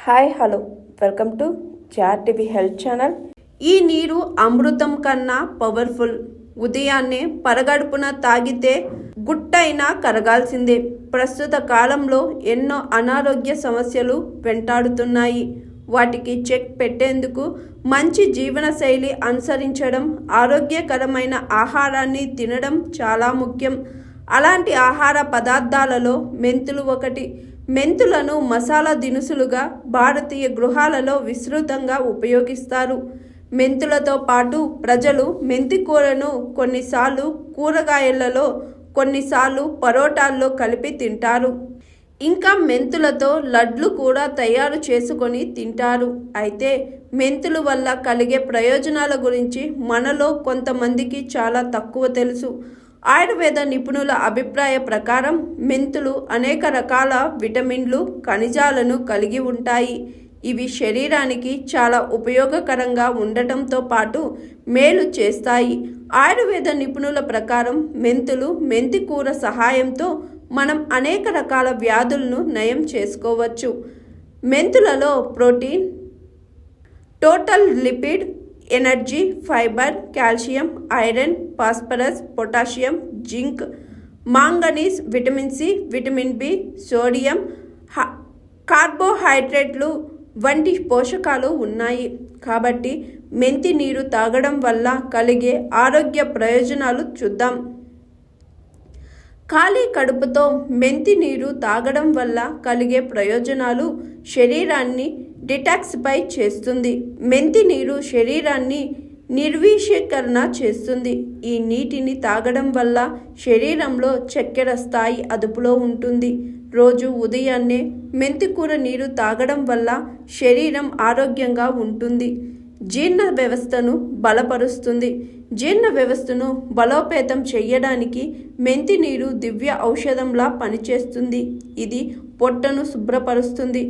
Hi hello welcome to GRTV health channel. ఈ నీరు అమృతం కన్నా పవర్ఫుల్. ఉదయాన్నే పరగడుపున తాగితే గుట్టైనా కరగాల్సిందే. ప్రస్తుత కాలంలో ఎన్నో అనారోగ్య సమస్యలు వెంటాడుతున్నాయి. వాటికి చెక్ పెట్టేందుకు మంచి జీవనశైలి అనుసరించడం, ఆరోగ్యకరమైన ఆహారాన్ని తినడం చాలా ముఖ్యం. అలాంటి ఆహార పదార్థాలలో మెంతులు ఒకటి. మెంతులను మసాలా దినుసులుగా భారతీయ గృహాలలో విస్తృతంగా ఉపయోగిస్తారు. మెంతులతో పాటు ప్రజలు మెంతి కూరను కొన్నిసార్లు కూరగాయలలో, కొన్నిసార్లు పరోటాల్లో కలిపి తింటారు. ఇంకా మెంతులతో లడ్లు కూడా తయారు చేసుకొని తింటారు. అయితే మెంతుల వల్ల కలిగే ప్రయోజనాల గురించి మనలో కొంతమందికి చాలా తక్కువ తెలుసు. ఆయుర్వేద నిపుణుల అభిప్రాయ ప్రకారం మెంతులు అనేక రకాల విటమిన్లు, ఖనిజాలను కలిగి ఉంటాయి. ఇవి శరీరానికి చాలా ఉపయోగకరంగా ఉండటంతో పాటు మేలు చేస్తాయి. ఆయుర్వేద నిపుణుల ప్రకారం మెంతులు, మెంతి కూర సహాయంతో మనం అనేక రకాల వ్యాధులను నయం చేసుకోవచ్చు. మెంతులలో protein, total lipid, energy, fibre, calcium, iron, phosphorus, potassium, zinc, manganese, vitamin C, vitamin B, sodium, కార్బోహైడ్రేట్లు వంటి పోషకాలు ఉన్నాయి. కాబట్టి మెంతి నీరు తాగడం వల్ల కలిగే ఆరోగ్య ప్రయోజనాలు చూద్దాం. ఖాళీ కడుపుతో మెంతి నీరు తాగడం వల్ల కలిగే ప్రయోజనాలు: శరీరాన్ని డిటాక్సిఫై చేస్తుంది. మెంతి నీరు శరీరాన్ని నిర్వీషీకరణ చేస్తుంది. ఈ నీటిని తాగడం వల్ల శరీరంలో చక్కెర స్థాయి అదుపులో ఉంటుంది. రోజు ఉదయాన్నే మెంతి కూర నీరు తాగడం వల్ల శరీరం ఆరోగ్యంగా ఉంటుంది. జీర్ణ వ్యవస్థను బలపరుస్తుంది. జీర్ణ వ్యవస్థను బలోపేతం చేయడానికి మెంతి నీరు దివ్య ఔషధంలా పనిచేస్తుంది. ఇది పొట్టను శుభ్రపరుస్తుంది.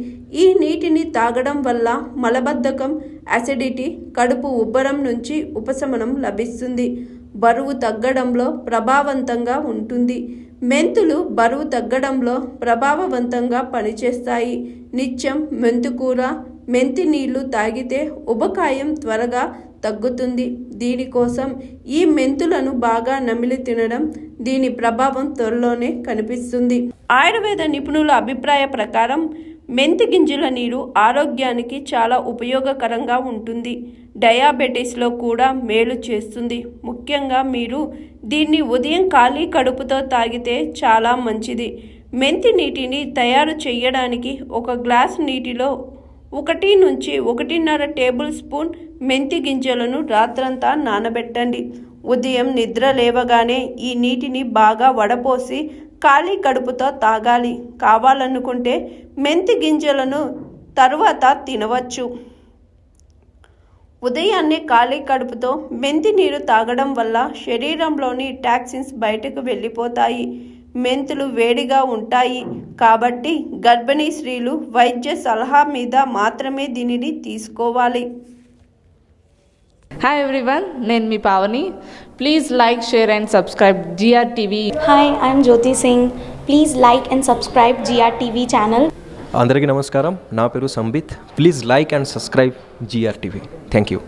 ఈ నీటిని తాగడం వల్ల మలబద్ధకం, అసిడిటీ, కడుపు ఉబ్బరం నుంచి ఉపశమనం లభిస్తుంది. బరువు తగ్గడంలో ప్రభావవంతంగా ఉంటుంది. మెంతులు బరువు తగ్గడంలో ప్రభావవంతంగా పనిచేస్తాయి. నిత్యం మెంతికూర, మెంతి నీళ్లు తాగితే ఉబకాయం త్వరగా తగ్గుతుంది. దీనికోసం ఈ మెంతులను బాగా నమిలి తినడం, దీని ప్రభావం త్వరలోనే కనిపిస్తుంది. ఆయుర్వేద నిపుణుల అభిప్రాయ ప్రకారం మెంతి గింజల నీరు ఆరోగ్యానికి చాలా ఉపయోగకరంగా ఉంటుంది. డయాబెటీస్లో కూడా మేలు చేస్తుంది. ముఖ్యంగా మీరు దీన్ని ఉదయం ఖాళీ కడుపుతో తాగితే చాలా మంచిది. మెంతి నీటిని తయారు చేయడానికి ఒక గ్లాసు నీటిలో 1 నుంచి 1.5 టేబుల్ స్పూన్ మెంతి గింజలను రాత్రంతా నానబెట్టండి. ఉదయం నిద్ర లేవగానే ఈ నీటిని బాగా వడపోసి ఖాళీ కడుపుతో తాగాలి. కావాలనుకుంటే మెంతి గింజలను తరువాత తినవచ్చు. ఉదయాన్నే ఖాళీ కడుపుతో మెంతి నీరు తాగడం వల్ల శరీరంలోని టాక్సిన్స్ బయటకు వెళ్ళిపోతాయి. మెంతులు వేడిగా ఉంటాయి కాబట్టి గర్భిణీ స్త్రీలు వైద్య సలహా మీద మాత్రమే దీనిని తీసుకోవాలి. హాయ్ ఎవ్రీవన్, నేను మీ Pavani. Please like, share and subscribe GRTV. Hi, I'm Jyoti Singh. Please like and subscribe GRTV channel. అందరికీ నమస్కారం. నా పేరు Sambit. Please like and subscribe GRTV. Thank you.